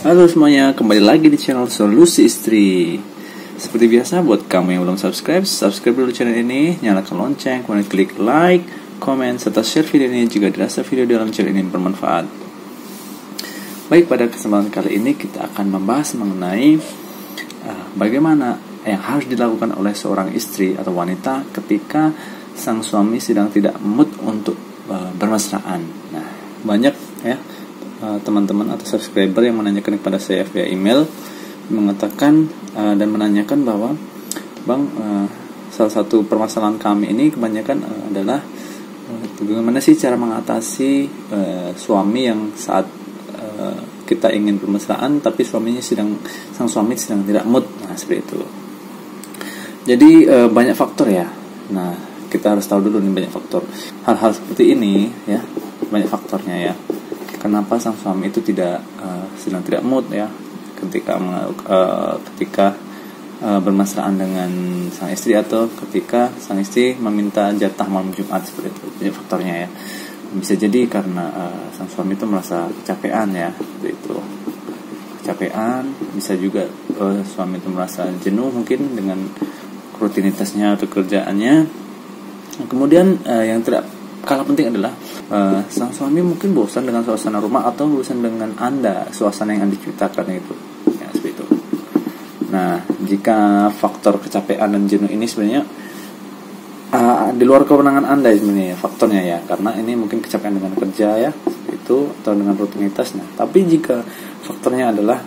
Halo semuanya, kembali lagi di channel Solusi Istri. Seperti biasa, buat kamu yang belum subscribe dulu channel ini, nyalakan lonceng, kemudian klik like, komen, serta share video ini jika dirasa video dalam channel ini bermanfaat. Baik, pada kesempatan kali ini kita akan membahas mengenai bagaimana yang harus dilakukan oleh seorang istri atau wanita ketika sang suami sedang tidak mood untuk bermesraan. Nah, banyak ya teman-teman atau subscriber yang menanyakan kepada saya via email, mengatakan dan menanyakan bahwa Bang, salah satu permasalahan kami ini kebanyakan adalah bagaimana sih cara mengatasi suami yang saat kita ingin bermesraan tapi sang suami sedang tidak mood. Nah, seperti itu. Jadi banyak faktor ya. Nah, kita harus tahu dulu nih banyak faktor. Hal-hal seperti ini ya, banyak faktornya ya. Kenapa sang suami itu sedang tidak mood ya ketika bermesraan dengan sang istri, atau ketika sang istri meminta jatah malam Jumat, seperti itu. Banyak faktornya ya. Bisa jadi karena sang suami itu merasa kecapean ya, seperti itu. Kecapean, bisa juga suami itu merasa jenuh mungkin dengan rutinitasnya atau kerjaannya. Kemudian yang tidak kalah penting adalah sang suami mungkin bosan dengan suasana rumah atau bosan dengan suasana yang Anda ciptakan itu ya, seperti itu. Nah, jika faktor kecapean dan jenuh ini sebenarnya di luar kewenangan Anda sebenarnya faktornya ya, karena ini mungkin kecapean dengan kerja ya, seperti itu, atau dengan rutinitas. Nah, tapi jika faktornya adalah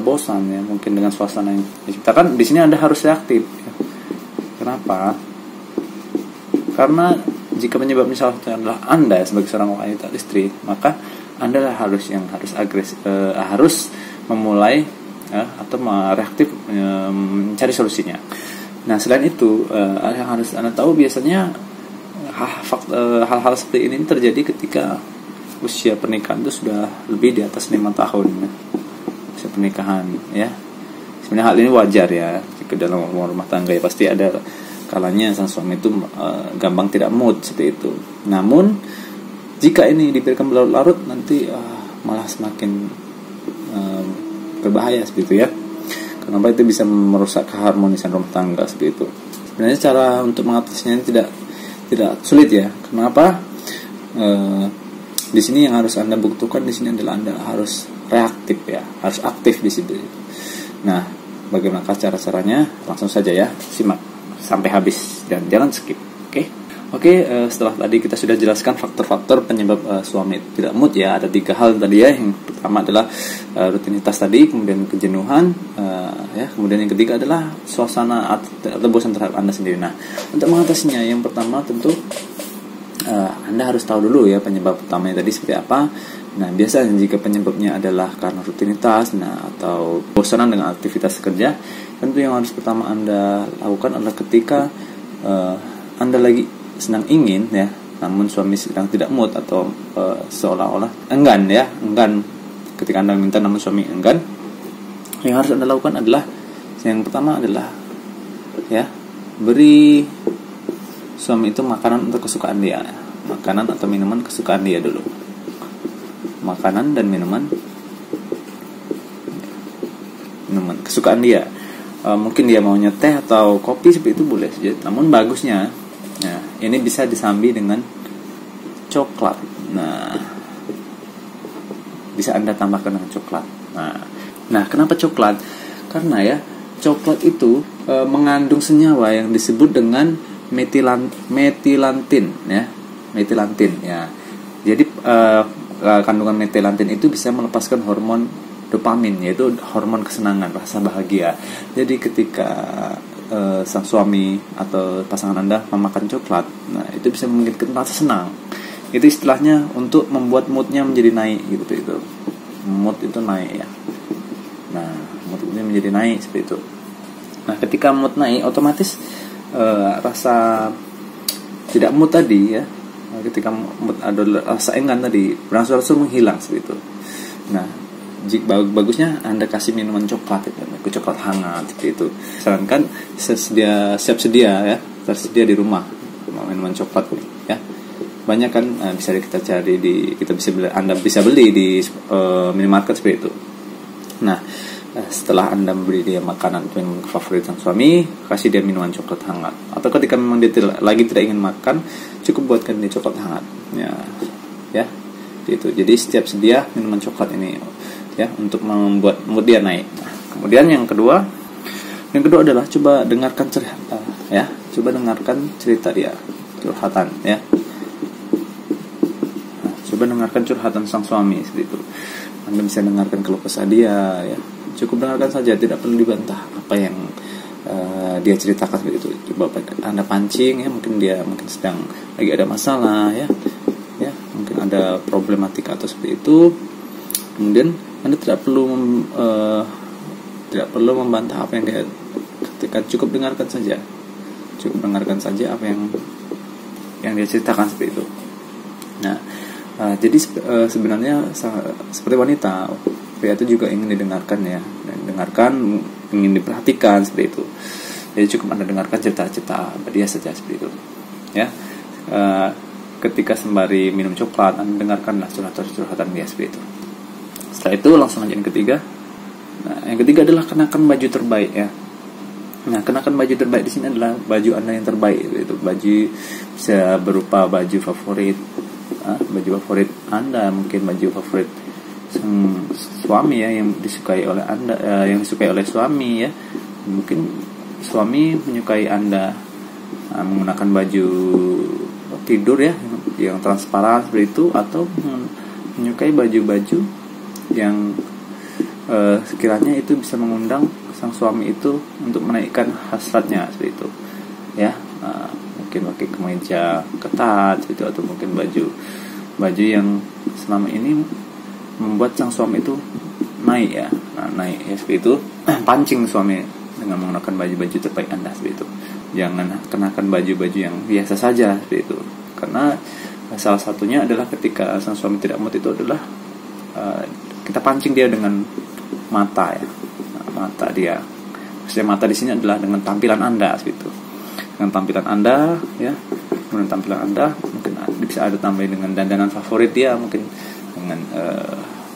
bosan ya, mungkin dengan suasana yang diciptakan, di sini Anda harus reaktif ya. Kenapa? Karena jika penyebabnya salah satunya adalah Anda sebagai seorang wanita istri, maka Anda harus agresif, harus memulai atau reaktif mencari solusinya. Nah, selain itu yang harus Anda tahu, biasanya hal-hal seperti ini terjadi ketika usia pernikahan itu sudah lebih di atas 5 tahun ya. Usia pernikahan ya. Sebenarnya hal ini wajar ya, jika dalam rumah tangga ya pasti ada kalanya sang suami itu gampang tidak mood, seperti itu. Namun jika ini dibiarkan berlarut-larut, nanti malah semakin berbahaya, seperti itu ya. Kenapa? Itu bisa merusak keharmonisan rumah tangga, seperti itu. Sebenarnya cara untuk mengatasinya tidak sulit ya. Kenapa? Di sini yang harus Anda buktikan di sini adalah Anda harus reaktif ya, harus aktif di situ. Nah, bagaimana caranya? Langsung saja ya, simak sampai habis dan jangan skip. Oke, setelah tadi kita sudah jelaskan faktor-faktor penyebab suami tidak mood ya. Ada 3 hal tadi ya. Yang pertama adalah rutinitas tadi, kemudian kejenuhan ya, kemudian yang ketiga adalah suasana atau bosan terhadap Anda sendiri. Nah, untuk mengatasinya, yang pertama tentu Anda harus tahu dulu ya penyebab utamanya tadi seperti apa. Nah, biasanya jika penyebabnya adalah karena rutinitas atau bosanan dengan aktivitas kerja, tentu yang harus pertama Anda lakukan adalah ketika Anda lagi sedang ingin ya, namun suami sedang tidak mood atau seolah-olah enggan ketika Anda minta namun suami enggan, yang harus Anda lakukan adalah yang pertama adalah ya, beri suami itu makanan untuk kesukaan dia, makanan atau minuman kesukaan dia dulu. Makanan dan minuman kesukaan dia. Mungkin dia maunya teh atau kopi, seperti itu boleh saja. Namun bagusnya, nah, ini bisa disambi dengan coklat. Nah, bisa Anda tambahkan dengan coklat. Nah, kenapa coklat? Karena ya, coklat itu mengandung senyawa yang disebut dengan metilantin ya. Metilantin ya. Jadi kandungan metilantin itu bisa melepaskan hormon dopamin, yaitu hormon kesenangan, rasa bahagia. Jadi ketika sang suami atau pasangan Anda memakan coklat, nah itu bisa membuat rasa senang. Itu istilahnya untuk membuat moodnya menjadi naik gitu itu. Mood itu naik ya. Nah, moodnya menjadi naik seperti itu. Nah, ketika mood naik, otomatis rasa tidak mood tadi ya, ketika mood ada rasa enggan tadi berangsur-angsur menghilang, seperti itu. Nah, jika bagusnya Anda kasih minuman coklat itu, coklat hangat seperti itu. Sarankan tersedia di rumah minuman coklat ya. Banyak kan Anda bisa beli di minimarket seperti itu. Nah, setelah Anda memberi dia makanan minuman favorit sang suami, kasih dia minuman coklat hangat. Atau ketika memang dia lagi tidak ingin makan, cukup buatkan dia coklat hangat. Ya, gitu. Jadi setiap sedia minuman coklat ini, ya, untuk membuat mood dia naik. Nah, kemudian yang kedua adalah coba dengarkan cerita, ya. Coba dengarkan cerita dia, curhatan, ya. Nah, coba dengarkan curhatan sang suami seperti itu. Anda bisa dengarkan keluh kesah dia, ya. Cukup dengarkan saja, tidak perlu dibantah apa yang dia ceritakan seperti itu. Coba Anda pancing, ya, mungkin sedang lagi ada masalah, ya, mungkin ada problematika atau seperti itu. Kemudian Anda tidak perlu membantah apa yang dia ketika cukup dengarkan saja apa yang dia ceritakan seperti itu. Nah, jadi sebenarnya seperti wanita, pria itu juga ingin didengarkan, ya, ingin diperhatikan seperti itu. Jadi cukup Anda dengarkan cerita-cerita dia saja seperti itu, ya. Ketika sembari minum coklat, Anda dengarkanlah curhatan dia seperti itu. Setelah itu langsung aja yang ketiga. Nah, yang ketiga adalah kenakan baju terbaik, ya. Nah, kenakan baju terbaik di sini adalah baju Anda yang terbaik, itu baju bisa berupa baju favorit, baju favorit Anda, mungkin baju favorit suami, ya, yang disukai oleh Anda, yang disukai oleh suami, ya. Mungkin suami menyukai Anda menggunakan baju tidur, ya, yang transparan seperti itu, atau menyukai baju-baju yang sekiranya itu bisa mengundang sang suami itu untuk menaikkan hasratnya seperti itu, ya. Mungkin pakai kemeja ketat gitu, atau mungkin baju yang selama ini membuat sang suami itu naik, ya. Naik, ya, seperti itu. Pancing suami dengan menggunakan baju-baju terbaik Anda seperti itu. Jangan kenakan baju-baju yang biasa saja seperti itu, karena salah satunya adalah ketika sang suami tidak mood itu adalah kita pancing dia dengan mata, ya. Mata dia. Maksudnya mata di sini adalah dengan tampilan Anda seperti itu. Dengan tampilan Anda, ya. Kemudian tampilan Anda mungkin bisa ada tambahin dengan dandanan favorit dia, mungkin dengan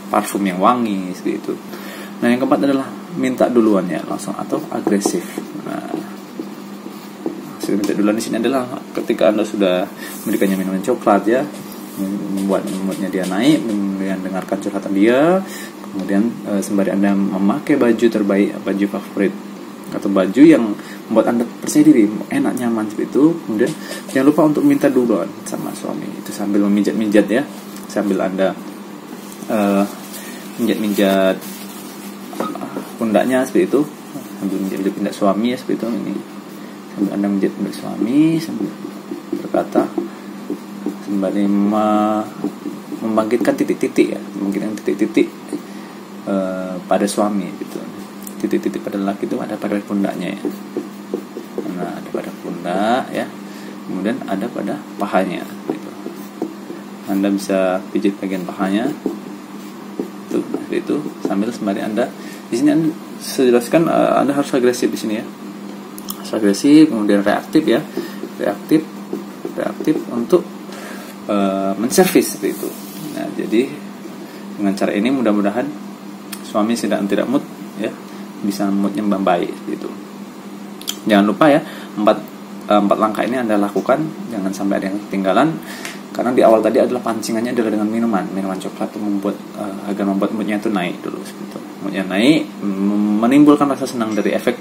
parfum yang wangi seperti itu. Nah, yang keempat adalah minta duluan, ya, langsung atau agresif. Nah, minta duluan di sini adalah ketika Anda sudah memberikannya minuman coklat, ya, membuat moodnya dia naik, kemudian dengarkan curhatan dia, kemudian sembari Anda memakai baju terbaik, baju favorit atau baju yang membuat Anda percaya diri, enak, nyaman seperti itu. Kemudian jangan lupa untuk minta duluan sama suami itu sambil memijat-mijat, ya, sambil Anda mijat-mijat pundaknya seperti itu, sambil mijat-mijat pundak suami, ya, seperti itu. Ini sambil Anda mijat pundak suami sambil berkata, sembari membangkitkan titik-titik, ya, membangkitkan titik-titik pada suami gitu. Titik-titik pada laki itu ada pada pundaknya, ya. Nah, ada pada pundak, ya. Kemudian ada pada pahanya gitu. Anda bisa pijit bagian pahanya tuh, itu sambil sembari Anda di sini Anda jelaskan Anda harus agresif di sini, ya. Harus agresif, kemudian reaktif, ya. Reaktif untuk menservis seperti itu. Nah, jadi dengan cara ini mudah-mudahan suami sedang tidak mood, ya, bisa moodnya membaik gitu. Jangan lupa, ya, 4 langkah ini Anda lakukan, jangan sampai ada yang ketinggalan. Karena di awal tadi adalah pancingannya adalah dengan minuman coklat itu agar membuat moodnya itu naik dulu seperti itu. Moodnya naik, menimbulkan rasa senang dari efek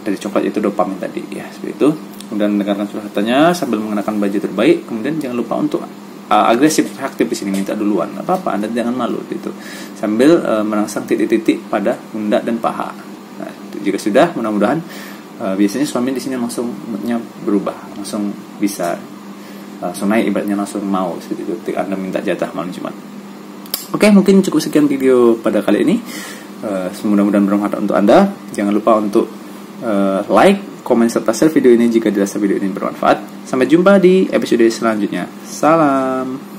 dari coklat itu, dopamin tadi, ya, seperti itu. Kemudian dengarkan curhatannya sambil mengenakan baju terbaik. Kemudian jangan lupa untuk agresif, reaktif di sini, minta duluan. Nggak apa-apa, Anda jangan malu gitu. Sambil merangsang titik-titik pada pundak dan paha. Nah, jika sudah, mudah-mudahan biasanya suami di sini langsung moodnya berubah, langsung bisa langsung naik, ibaratnya langsung mau seperti itu ketika Anda minta jatah malam Jumat. Oke, mungkin cukup sekian video pada kali ini. Mudah-mudahan bermanfaat untuk Anda. Jangan lupa untuk like, komen, serta share video ini jika dirasa video ini bermanfaat. Sampai jumpa di episode selanjutnya. Salam.